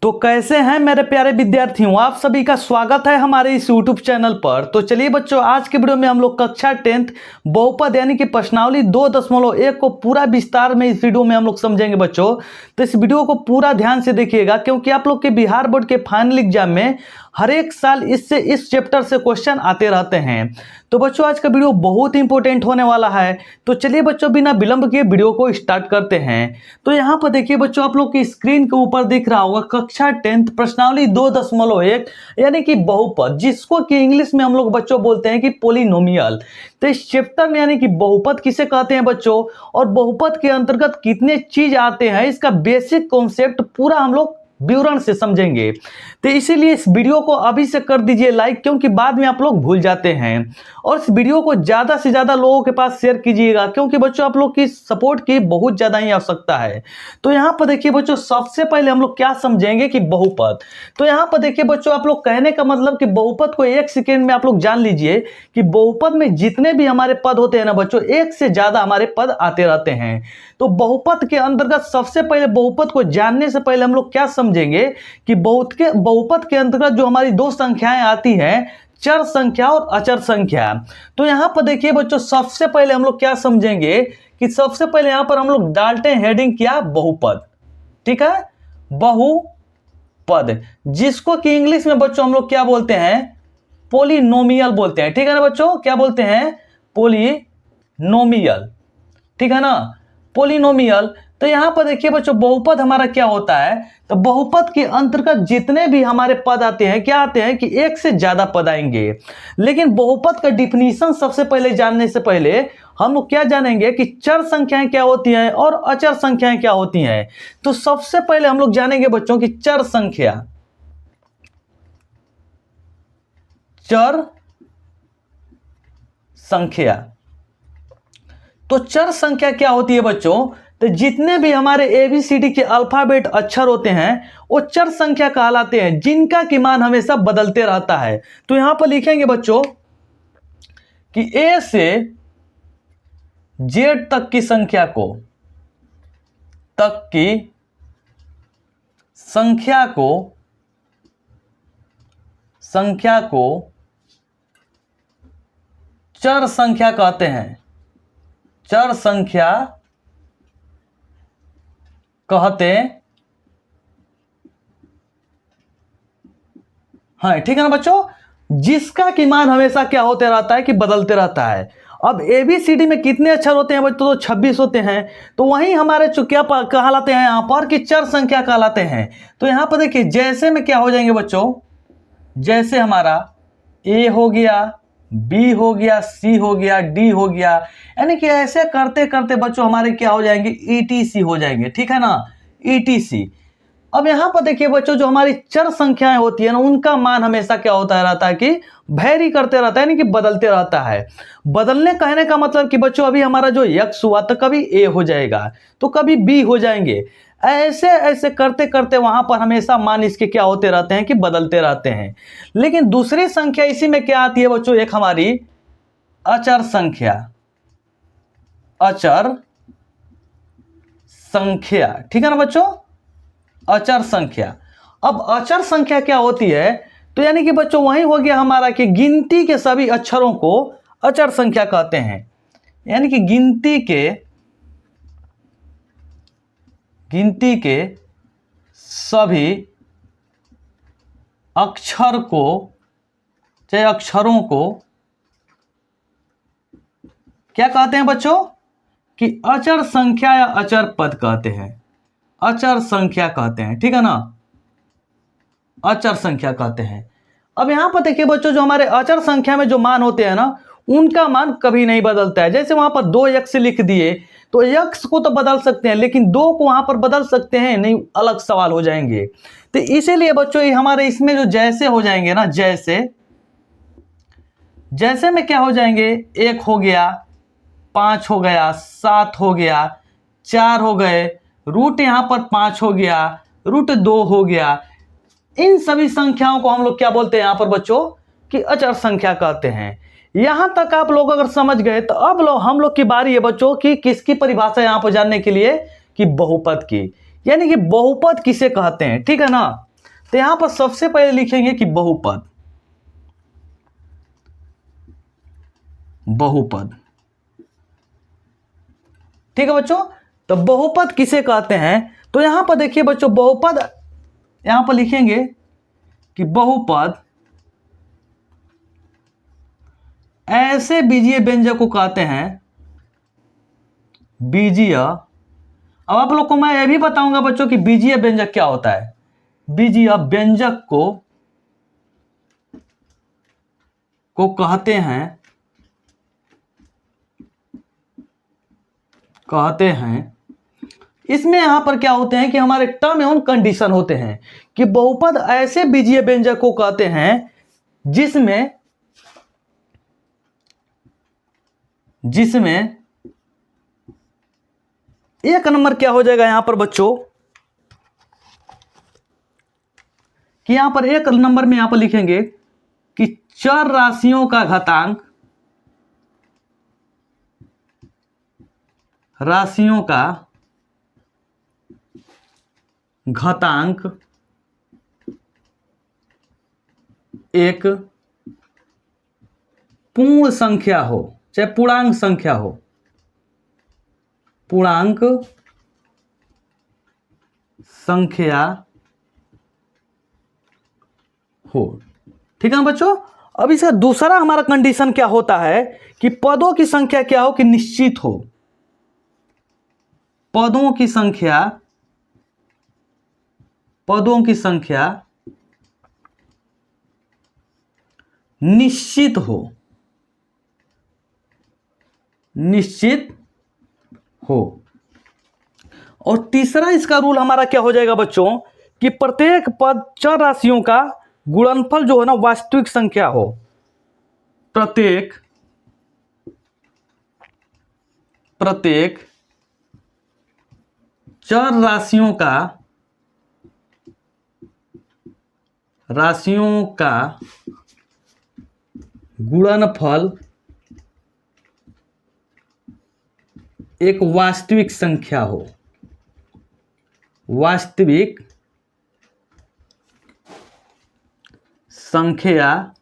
तो कैसे हैं मेरे प्यारे विद्यार्थियों, आप सभी का स्वागत है हमारे इस YouTube चैनल पर। तो चलिए बच्चों, आज के वीडियो में हम लोग कक्षा 10th बहुपद यानी कि प्रश्नावली 2.1 को पूरा विस्तार में इस वीडियो में हम लोग समझेंगे बच्चों। तो इस वीडियो को पूरा ध्यान से देखिएगा, क्योंकि आप लोग के बिहार बोर्ड के फाइनल एग्जाम में हर एक साल इस चैप्टर से क्वेश्चन आते रहते हैं। तो बच्चों आज का वीडियो बहुत इंपॉर्टेंट होने वाला है। तो चलिए बच्चों, बिना विलंब के वीडियो को स्टार्ट करते हैं। तो यहाँ पर देखिए बच्चों, आप लोग की स्क्रीन के ऊपर दिख रहा होगा कक्षा 10th प्रश्नावली 2.1 यानी कि बहुपद, जिसको कि इंग्लिश में हम लोग बच्चों बोलते हैं कि पोलिनोमियल। तो इस चैप्टर में यानी कि बहुपद किसे कहते हैं बच्चों, और बहुपद के अंतर्गत कितने चीज आते हैं, इसका बेसिक कॉन्सेप्ट पूरा हम लोग विवरण से समझेंगे। तो इसीलिए इस वीडियो को अभी से कर दीजिए लाइक, क्योंकि बाद में आप लोग भूल जाते हैं। और इस वीडियो को ज्यादा से ज्यादा लोगों के पास शेयर कीजिएगा, क्योंकि बच्चों आप लोग की सपोर्ट की बहुत ज्यादा ही आवश्यकता है। तो यहाँ पर देखिए बच्चों, सबसे पहले हम लोग क्या समझेंगे कि बहुपद। तो यहाँ पर देखिए बच्चों, आप लोग कहने का मतलब कि बहुपद को एक सेकेंड में आप लोग जान लीजिए कि बहुपद में जितने भी हमारे पद होते हैं ना बच्चों, एक से ज्यादा हमारे पद आते रहते हैं। तो बहुपद के अंतर्गत सबसे पहले बहुपद को जानने से पहले हम लोग क्या समझेंगे कि बहुपद के अंतर्गत जो हमारी दो संख्याएं आती हैं, चर संख्या और अचर संख्या। तो यहां पर देखिए बच्चों, सबसे पहले हम लोग क्या समझेंगे कि सबसे पहले यहां पर हम लोग डालते हैं हेडिंग क्या, बहुपद। ठीक है, बहुपद, जिसको कि इंग्लिश में बच्चों हम लोग क्या बोलते हैं, पोलिनोमियल बोलते हैं। ठीक है ना बच्चों, क्या बोलते हैं, पोलिनोमियल। ठीक है ना, पोलिनोमियल। तो यहां पर देखिए बच्चों, बहुपद हमारा क्या होता है, तो बहुपद के अंतर्गत जितने भी हमारे पद आते हैं, क्या आते हैं कि एक से ज्यादा पद आएंगे। लेकिन बहुपद का डिफिनीशन सबसे पहले जानने से पहले हम लोग क्या जानेंगे कि चर संख्याएं क्या होती हैं और अचर संख्याएं क्या होती हैं। तो सबसे पहले हम लोग जानेंगे बच्चों की चर संख्या। चर संख्या, तो चर संख्या क्या होती है बच्चों, तो जितने भी हमारे ABCD के अल्फाबेट अक्षर होते हैं वो चर संख्या कहलाते हैं, जिनका की मान हमेशा बदलते रहता है। तो यहां पर लिखेंगे बच्चों कि A से Z तक की संख्या को चर संख्या कहते हैं। चर संख्या कहते हैं, ठीक है ना बच्चों, जिसका की मान हमेशा क्या होते रहता है कि बदलते रहता है। अब ABCD में कितने अक्षर होते हैं बच्चों, तो 26 होते हैं। तो वहीं हमारे क्या कहलाते हैं यहां पर कि चर संख्या कहलाते हैं। तो यहां पर देखिए, जैसे में क्या हो जाएंगे बच्चों, जैसे हमारा A हो गया, B हो गया, C हो गया, D हो गया, यानी कि ऐसे करते करते बच्चों हमारे क्या हो जाएंगे, ETC हो जाएंगे। ठीक है ना, ETC। अब यहां पर देखिए बच्चों, जो हमारी चर संख्याएं होती है ना, उनका मान हमेशा क्या होता रहता है कि वैरी करते रहता है, यानी कि बदलते रहता है। बदलने कहने का मतलब कि बच्चों, अभी हमारा जो X हुआ तो कभी A हो जाएगा, तो कभी B हो जाएंगे। ऐसे ऐसे करते करते वहां पर हमेशा मान इसके क्या होते रहते हैं कि बदलते रहते हैं। लेकिन दूसरी संख्या इसी में क्या आती है बच्चों, एक हमारी अचर संख्या। अचर संख्या, ठीक है ना बच्चों, अचर संख्या। अब अचर संख्या क्या होती है, तो यानी कि बच्चों वही हो गया हमारा कि गिनती के सभी अक्षरों को अचर संख्या कहते हैं। यानी कि गिनती के सभी अक्षर को, चाहे अक्षरों को क्या कहते हैं बच्चों कि अचर संख्या या अचर पद कहते हैं। अचर संख्या कहते हैं, ठीक है ना, अचर संख्या कहते हैं। अब यहां पर देखिए बच्चों, जो हमारे अचर संख्या में जो मान होते हैं ना, उनका मान कभी नहीं बदलता है। जैसे वहां पर 2x लिख दिए, तो x को तो बदल सकते हैं, लेकिन 2 को वहां पर बदल सकते हैं नहीं, अलग सवाल हो जाएंगे। तो इसीलिए बच्चों ये हमारे इसमें जो जैसे हो जाएंगे ना, जैसे में क्या हो जाएंगे, 1 हो गया, 5 हो गया, 7 हो गया, 4 हो गए, रूट यहां पर 5 हो गया, रूट 2 हो गया। इन सभी संख्याओं को हम लोग क्या बोलते हैं यहां पर बच्चों कि अचर संख्या कहते हैं। यहां तक आप लोग अगर समझ गए, तो अब हम लोग की बारी है बच्चों कि किसकी परिभाषा यहां पर जानने के लिए, कि बहुपद की। यानी कि बहुपद किसे कहते हैं, ठीक है ना। तो यहां पर सबसे पहले लिखेंगे कि बहुपद, बहुपद। ठीक है बच्चों, तो बहुपद किसे कहते हैं? तो यहां पर देखिए बच्चों, बहुपद यहां पर लिखेंगे कि बहुपद ऐसे बीजीय व्यंजक को कहते हैं, बीजीय। अब आप लोग को मैं यह भी बताऊंगा बच्चों कि बीजीय व्यंजक क्या होता है। बीजीय व्यंजक को कहते हैं इसमें यहां पर क्या होते हैं कि हमारे टर्म एवं कंडीशन होते हैं कि बहुपद ऐसे बीजीय व्यंजक को कहते हैं जिसमें एक नंबर क्या हो जाएगा यहां पर बच्चों कि यहां पर एक नंबर में यहां पर लिखेंगे कि चर राशियों का घातांक, राशियों का घातांक एक पूर्ण संख्या हो, चाहे पूर्णांक संख्या हो, पूर्णांक संख्या हो। ठीक है बच्चों। अब इसका दूसरा हमारा कंडीशन क्या होता है कि पदों की संख्या क्या हो कि निश्चित हो, पदों की संख्या निश्चित हो। और तीसरा इसका रूल हमारा क्या हो जाएगा बच्चों कि प्रत्येक पद चर राशियों का गुणनफल जो है ना वास्तविक संख्या हो, प्रत्येक चर राशियों का गुणनफल एक वास्तविक संख्या हो, वास्तविक संख्या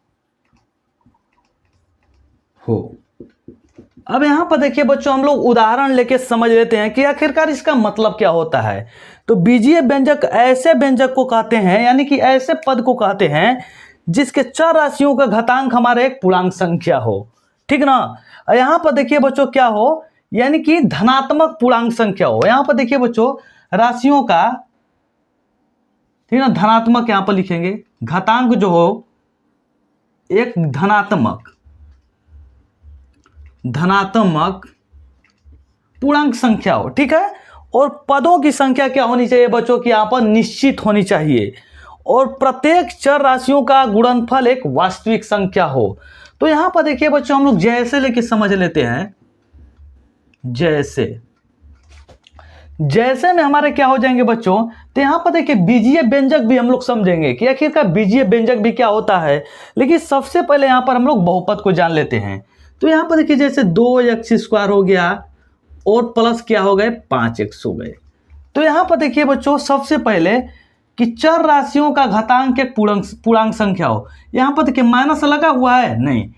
हो। अब यहां पर देखिए बच्चों, हम लोग उदाहरण लेके समझ लेते हैं कि आखिरकार इसका मतलब क्या होता है। तो बीजीय व्यंजक ऐसे व्यंजक को कहते हैं, यानी कि ऐसे पद को कहते हैं जिसके चर राशियों का घातांक हमारे एक पूर्णांक संख्या हो। ठीक ना। यहां पर देखिए बच्चों क्या हो, यानी कि धनात्मक पूर्णांक संख्या हो। यहां पर देखिए बच्चों राशियों का, ठीक ना, धनात्मक यहां पर लिखेंगे, घातांक जो हो एक धनात्मक पूर्णांक संख्या हो। ठीक है। और पदों की संख्या क्या होनी चाहिए बच्चों की, यहां पर निश्चित होनी चाहिए। और प्रत्येक चर राशियों का गुणनफल एक वास्तविक संख्या हो। तो यहां पर देखिए बच्चों, हम लोग जैसे लेके समझ लेते हैं। जैसे में हमारे क्या हो जाएंगे बच्चों, तो यहां पर देखिए बीजीय व्यंजक भी हम लोग समझेंगे कि आखिरकार बीजीय व्यंजक भी क्या होता है। लेकिन सबसे पहले यहां पर हम लोग बहुपद को जान लेते हैं। तो यहां पर देखिए जैसे 2x² हो गया और प्लस क्या हो गए 5x हो गए। तो यहां पर देखिए बच्चों सबसे पहले कि चर राशियों का घातांक एक पूर्णांक संख्या हो। यहां पर देखिए माइनस लगा हुआ है नहीं।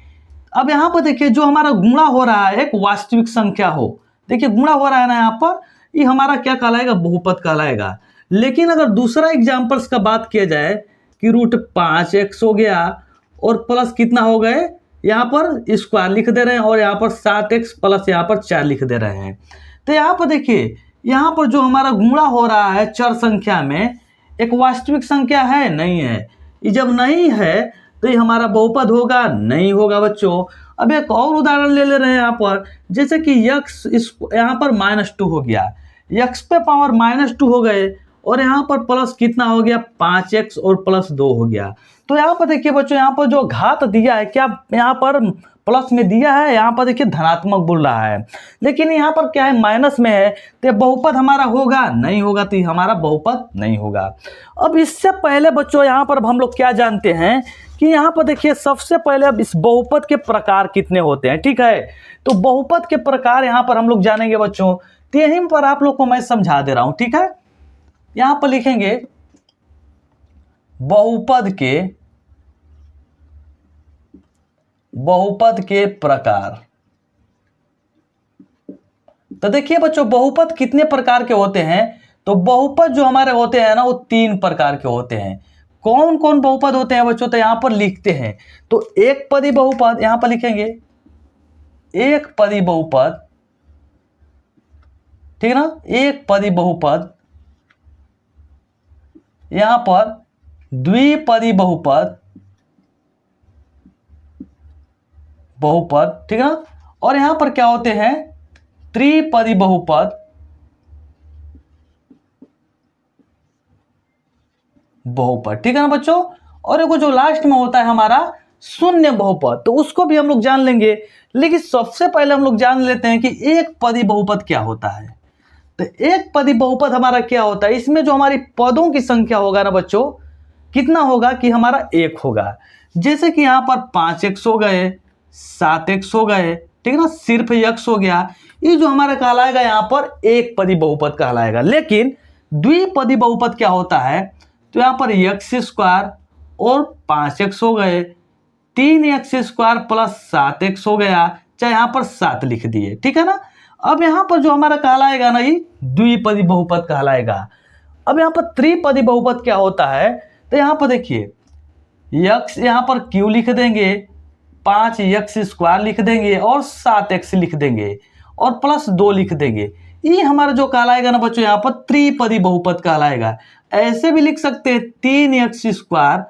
अब यहां पर देखिए जो हमारा गुणा हो रहा है एक वास्तविक संख्या हो। देखिए गुणा हो रहा है ना यहां पर, ये हमारा क्या कहलाएगा, बहुपद कहलाएगा। लेकिन अगर दूसरा एग्जाम्पल्स का बात किया जाए कि √5x हो गया और प्लस कितना हो गए, यहाँ पर स्क्वायर लिख दे रहे हैं और यहाँ पर 7x प्लस यहाँ पर 4 लिख दे रहे हैं। तो यहाँ पर देखिए, यहाँ पर जो हमारा गुणा हो रहा है चर संख्या में एक वास्तविक संख्या है नहीं है। ये जब नहीं है तो ये हमारा बहुपद होगा नहीं होगा बच्चों। अब एक और उदाहरण ले रहे हैं यहाँ पर, जैसे कि x यहाँ पर -2 हो गया, x पे पावर -2 हो गए और यहाँ पर प्लस कितना हो गया 5x और +2 हो गया। तो यहाँ पर देखिए बच्चों, यहाँ पर जो घात दिया है क्या यहाँ पर प्लस में दिया है, यहाँ पर देखिए धनात्मक बोल रहा है, लेकिन यहाँ पर क्या है माइनस में है। तो बहुपद हमारा होगा नहीं होगा, तो हमारा बहुपद नहीं होगा। अब इससे पहले बच्चों यहाँ पर हम लोग क्या जानते हैं कि यहाँ पर देखिए सबसे पहले अब इस बहुपद के प्रकार कितने होते हैं। ठीक है, तो बहुपद के प्रकार यहाँ पर हम लोग जानेंगे बच्चों। तो यहीं पर आप लोग को मैं समझा दे रहा हूं। ठीक है, यहां पर लिखेंगे बहुपद के प्रकार। तो देखिए बच्चों, बहुपद कितने प्रकार के होते हैं? तो बहुपद जो हमारे होते हैं ना, वो 3 प्रकार के होते हैं। कौन कौन बहुपद होते हैं बच्चों? तो यहां पर लिखते हैं। तो एक पदी बहुपद, यहां पर लिखेंगे एक पदी बहुपद, ठीक है ना, एक पदी बहुपद। यहां पर द्विपदी बहुपद, ठीक है ना। और यहां पर क्या होते हैं? त्रिपदी बहुपद, ठीक है ना बच्चों। और एक जो लास्ट में होता है हमारा शून्य बहुपद, तो उसको भी हम लोग जान लेंगे। लेकिन सबसे पहले हम लोग जान लेते हैं कि एक पदी बहुपद क्या होता है। तो एक पदी बहुपद हमारा क्या होता है? इसमें जो हमारी पदों की संख्या होगा ना बच्चों, कितना होगा कि हमारा 1 होगा। जैसे कि यहां पर 5x हो गए, 7x हो गए, ठीक है ना, सिर्फ x हो गया। ये जो हमारा कहलाएगा यहाँ पर एक पदी बहुपद कहलाएगा। लेकिन द्विपदी बहुपद क्या होता है? तो यहाँ पर x² और 5x हो गए, 3x² प्लस 7x हो गया, चाहे यहाँ पर 7 लिख दिए, ठीक है ना। अब यहाँ पर जो हमारा कहलाएगा ना, ये द्विपदी बहुपद कहलाएगा। अब यहाँ पर त्रिपदी बहुपद क्या होता है? तो यहाँ पर देखिए, x यहाँ पर q लिख देंगे, 5x² लिख देंगे और 7x लिख देंगे और प्लस 2 लिख देंगे। ये हमारा जो कहलाएगा ना बच्चों, यहाँ पर त्रिपदी बहुपद कहलाएगा। ऐसे भी लिख सकते हैं 3x²,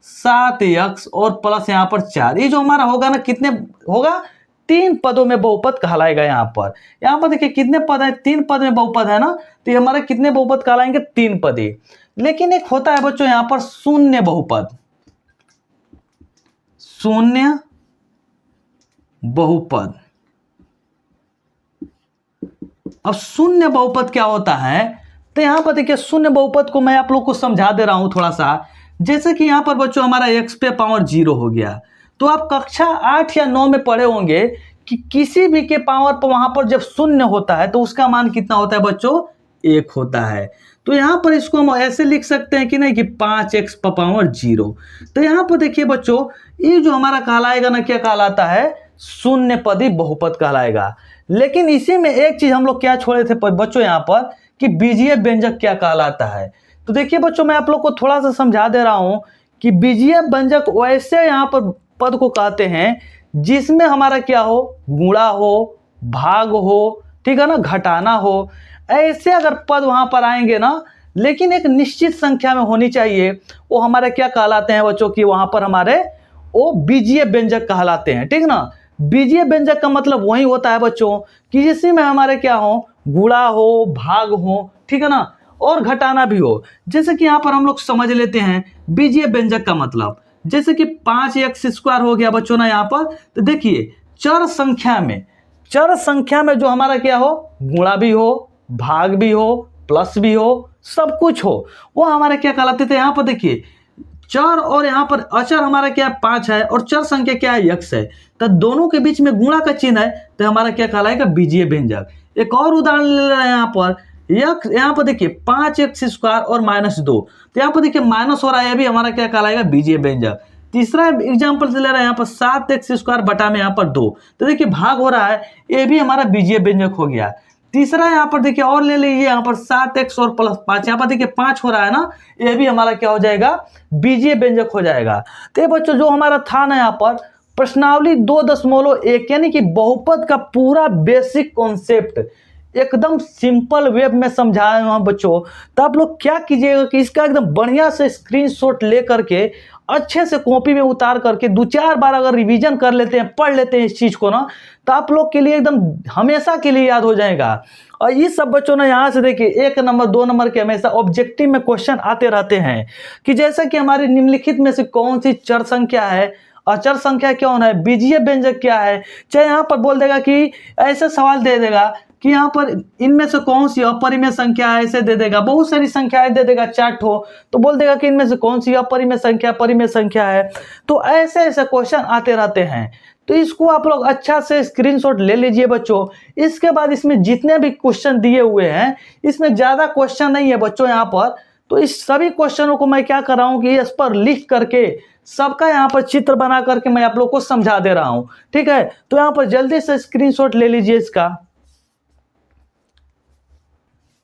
7x और प्लस यहाँ पर 4। ये जो हमारा होगा ना, कितने होगा? 3 पदों में बहुपद कहलाएगा। यहाँ पर देखिए कितने पद है? 3 पद में बहुपद है ना, तो ये हमारे कितने बहुपद कहलाएंगे? 3 पदी। लेकिन एक होता है बच्चों यहाँ पर शून्य बहुपद, शून्य बहुपद। अब शून्य बहुपद क्या होता है? तो यहां पर देखिए, शून्य बहुपद को मैं आप लोग को समझा दे रहा हूं थोड़ा सा। जैसे कि यहां पर बच्चों हमारा x पे पावर 0 हो गया, तो आप कक्षा 8 या 9 में पढ़े होंगे कि किसी भी के पावर पर वहां पर जब शून्य होता है तो उसका मान कितना होता है बच्चों? 1 होता है। तो यहां पर इसको हम ऐसे लिख सकते हैं कि नहीं, कि 5x पर पावर 0। तो यहां पर देखिए बच्चों, ये जो हमारा कहलाएगा ना, क्या कहलाता है? शून्य पदी बहुपद कहलाएगा। लेकिन इसी में एक चीज हम लोग क्या छोड़े थे बच्चों यहाँ पर, कि बीजीय व्यंजक क्या कहलाता है। तो देखिए बच्चों, मैं आप लोग को थोड़ा सा समझा दे रहा हूं कि बीजीय व्यंजक वैसे यहाँ पर पद को कहते हैं जिसमें हमारा क्या हो? गुणा हो, भाग हो, ठीक है ना, घटाना हो। ऐसे अगर पद वहां पर आएंगे ना, लेकिन एक निश्चित संख्या में होनी चाहिए, वो हमारे क्या कहलाते हैं बच्चों? की वहां पर हमारे वो बीजीय व्यंजक कहलाते हैं, ठीक ना। बीजीय व्यंजक का मतलब वही होता है बच्चों कि जिसमें हमारे क्या हो? गुणा हो, भाग हो, ठीक है ना, और घटाना भी हो। जैसे कि यहाँ पर हम लोग समझ लेते हैं बीजीय व्यंजक का मतलब। जैसे कि 5x² हो गया बच्चों ना यहाँ पर। तो देखिए, चर संख्या में जो हमारा क्या हो? गुणा भी हो, भाग भी हो, प्लस भी हो, सब कुछ हो, वो हमारे क्या कहलाते थे? यहाँ पर देखिए, चर और यहाँ पर अचर हमारा क्या है? 5 है, और चर संख्या क्या है? x है। तो दोनों के बीच में गुणा का चिन्ह है, तो हमारा क्या कहलाएगा? बीजीय व्यंजक। एक और उदाहरण ले रहे हैं यहाँ पर, यहाँ पर देखिए 5x² और -2, तो यहाँ पर देखिए माइनस हो रहा है, ये भी हमारा क्या कहलाएगा? बीजीय व्यंजक। तीसरा एग्जाम्पल ले रहे हैं यहाँ पर 7x² बटा में यहाँ पर 2, तो देखिए भाग हो रहा है, ये भी हमारा बीजीय व्यंजक हो गया। तीसरा यहाँ पर देखिए और ले लीजिए, यहाँ पर 7x और प्लस 5, यहाँ पर देखिए 5 हो रहा है ना, ये भी हमारा क्या हो जाएगा? बीजीय व्यंजक हो जाएगा। तो ये बच्चों जो हमारा था ना यहाँ पर प्रश्नावली 2.1, यानी कि बहुपद का पूरा बेसिक कॉन्सेप्ट एकदम सिंपल वे में समझाया हूं बच्चों। तो आप लोग क्या कीजिएगा कि इसका एकदम बढ़िया से स्क्रीनशॉट ले करके अच्छे से कॉपी में उतार करके 2-4 बार अगर रिवीजन कर लेते हैं, पढ़ लेते हैं इस चीज को ना, तो आप लोग के लिए एकदम हमेशा के लिए याद हो जाएगा। और ये सब बच्चों ने यहाँ से देखिए 1 नंबर 2 नंबर के हमेशा ऑब्जेक्टिव में क्वेश्चन आते रहते हैं कि जैसे कि हमारी निम्नलिखित में से कौन सी चर संख्या है, अचर संख्या कौन है, बीजीय व्यंजक क्या है। चाहे यहाँ पर बोल देगा कि ऐसे सवाल दे देगा कि यहाँ पर इनमें से कौन सी अपरिमेय संख्या है, ऐसे दे देगा, बहुत सारी संख्याएं दे देगा, चार्ट हो तो बोल देगा कि इनमें से कौन सी अपरिमेय संख्या परिमेय संख्या है। तो ऐसे ऐसे क्वेश्चन आते रहते हैं, तो इसको आप लोग अच्छा से स्क्रीनशॉट ले लीजिए बच्चों। इसके बाद इसमें जितने भी क्वेश्चन दिए हुए हैं, इसमें ज्यादा क्वेश्चन नहीं है बच्चों यहाँ पर, तो इस सभी क्वेश्चनों को मैं क्या कर रहा हूँ कि इस पर लिख करके सबका यहाँ पर चित्र बना करके मैं आप लोग को समझा दे रहा हूँ। ठीक है, तो यहाँ पर जल्दी से स्क्रीनशॉट ले लीजिए इसका।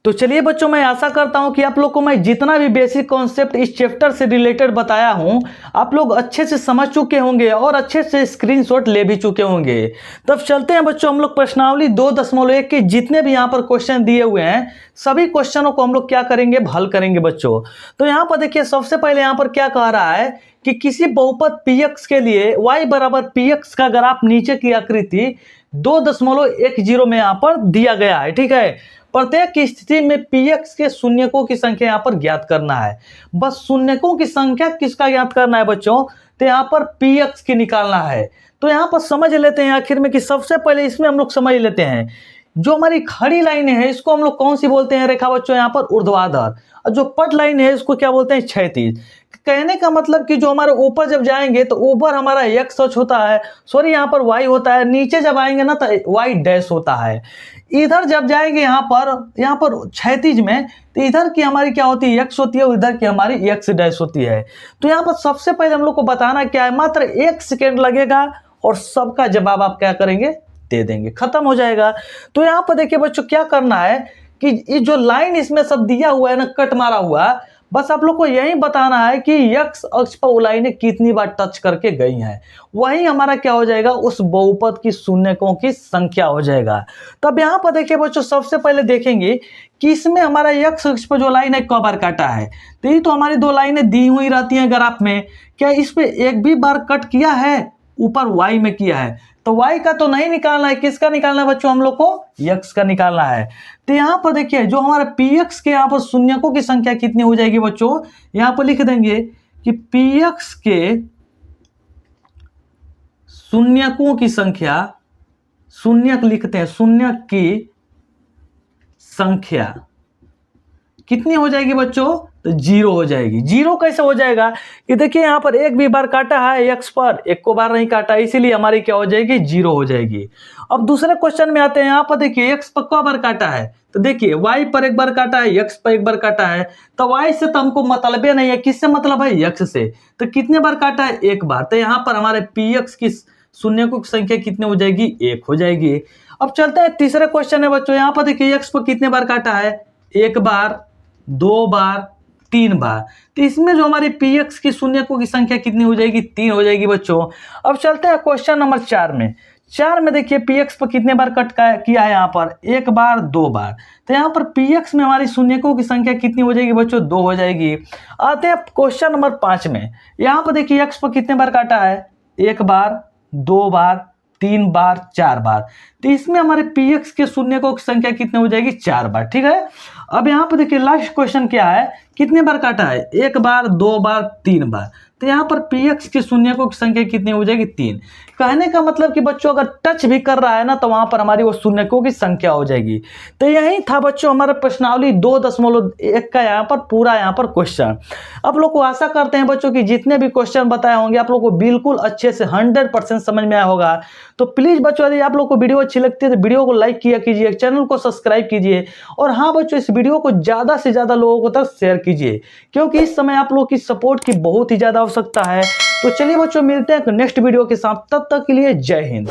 तो चलिए बच्चों, मैं आशा करता हूं कि आप लोग को मैं जितना भी बेसिक कॉन्सेप्ट इस चैप्टर से रिलेटेड बताया हूं आप लोग अच्छे से समझ चुके होंगे और अच्छे से स्क्रीनशॉट ले भी चुके होंगे। तब चलते हैं बच्चों, हम लोग प्रश्नावली 2.1 के जितने भी यहां पर क्वेश्चन दिए हुए हैं सभी क्वेश्चनों को हम लोग क्या करेंगे, हल करेंगे बच्चों। तो यहां पर देखिए, सबसे पहले यहां पर क्या कह रहा है कि किसी बहुपद px के लिए y बराबर px का ग्राफ नीचे की आकृति 2.10 में यहां पर दिया गया है। ठीक है, प्रत्येक स्थिति में px के शून्यकों की संख्या यहां पर ज्ञात करना है। बस शून्यकों की संख्या किसका ज्ञात करना है बच्चों, तो यहां पर px की निकालना है। तो यहां पर समझ लेते हैं आखिर में कि सबसे पहले इसमें हम लोग समझ लेते हैं जो हमारी खड़ी लाइन है इसको हम लोग कौन सी बोलते हैं रेखा बच्चों, यहां पर ऊर्ध्वाधर, और जो पट लाइन है इसको क्या बोलते हैं, क्षैतिज। कहने का मतलब कि जो हमारे ऊपर जब जाएंगे तो ऊपर हमारा x अक्ष होता है, सॉरी यहाँ पर y होता है, नीचे जब आएंगे ना तो y डैश होता है। इधर जब जाएंगे यहाँ पर क्षैतिज में तो इधर की हमारी क्या होती है, x होती है, और इधर की हमारी x डैश होती है। तो यहाँ पर सबसे पहले हम लोग को बताना क्या है, मात्र 1 सेकेंड लगेगा और सबका जवाब आप क्या करेंगे, दे देंगे, खत्म हो जाएगा। तो यहाँ पर देखिए बच्चों क्या करना है कि ये जो लाइन इसमें सब दिया हुआ है ना, कट मारा हुआ, बस आप लोग को यही बताना है कि x अक्ष पर वो लाइनें कितनी बार टच करके गई हैं, वही हमारा क्या हो जाएगा, उस बहुपद की शून्यकों की संख्या हो जाएगा। तब यहाँ पर देखिए बच्चों, सबसे पहले देखेंगे कि इसमें हमारा x अक्ष पर जो लाइन है कई बार काटा है। तो ये तो हमारी दो लाइनें दी हुई रहती हैं ग्राफ में, क्या इस पे एक भी बार कट किया है, ऊपर y में किया है, तो y का तो नहीं निकालना है, किसका निकालना है बच्चों, हम लोग को x का निकालना है। तो यहाँ पर देखिए जो हमारे px के यहाँ पर शून्यकों की संख्या कितनी हो जाएगी बच्चों, यहाँ पर लिख देंगे कि px के शून्यकों की संख्या, शून्यक लिखते हैं, शून्यक की संख्या कितनी हो जाएगी बच्चों, तो 0 हो जाएगी। 0 कैसे हो जाएगा कि देखिए यहाँ पर एक भी बार काटा है x पर, एक को बार नहीं काटा, इसीलिए हमारी क्या हो जाएगी, 0 हो जाएगी। अब दूसरे क्वेश्चन में आते हैं, यहाँ पर देखिए x पर क बार काटा है, तो देखिए y पर एक बार काटा है, x पर एक बार काटा है, तो y से तो हमको मतलब ही नहीं है, किससे मतलब है, x से। तो कितने बार काटा है, एक बार, तो यहाँ पर हमारे px की शून्यकों की संख्या कितनी हो जाएगी, 1 हो जाएगी। अब चलते हैं तीसरे क्वेश्चन है बच्चों, यहाँ पर देखिए x पर कितने बार काटा है, एक बार, 2 बार, 3 बार, तो इसमें जो हमारी px की शून्यकों की संख्या कितनी हो जाएगी, 3 हो जाएगी बच्चों। अब चलते हैं क्वेश्चन नंबर 4 में। 4 में देखिए px पर कितने बार कट किया है, यहाँ पर एक बार, 2 बार, तो यहाँ पर px में हमारी शून्यकों की संख्या कितनी हो जाएगी बच्चों, 2 हो जाएगी। आते हैं क्वेश्चन नंबर 5 में। यहाँ पर देखिए x पर कितने बार काटा है, एक बार, 2 बार, 3 बार, 4 बार, तो इसमें हमारे px के शून्यकों की संख्या कितनी हो जाएगी, 4 बार। ठीक है, अब यहाँ पर देखिए लास्ट क्वेश्चन क्या है, कितने बार काटा है, एक बार, 2 बार, 3 बार, तो यहाँ पर px के शून्यकों की संख्या कितनी हो जाएगी, 3। कहने का मतलब कि बच्चों अगर टच भी कर रहा है ना तो वहां पर हमारी वो शून्यकों की संख्या हो जाएगी। तो यही था बच्चों हमारा प्रश्नावली 2.1 का यहाँ पर पूरा यहाँ पर क्वेश्चन। आप लोग को आशा करते हैं बच्चों कि जितने भी क्वेश्चन बताए होंगे आप लोग को बिल्कुल अच्छे से 100% समझ में आया होगा। तो प्लीज बच्चों यदि आप लोग को वीडियो अच्छी लगती है तो वीडियो को लाइक किया कीजिए, चैनल को सब्सक्राइब कीजिए, और हाँ बच्चों इस वीडियो को ज्यादा से ज्यादा लोगों को तक शेयर कीजिए, क्योंकि इस समय आप लोग की सपोर्ट की बहुत ही ज्यादा आवश्यकता है। तो चलिए बच्चों मिलते हैं नेक्स्ट वीडियो के साथ, तब तक के लिए जय हिंद।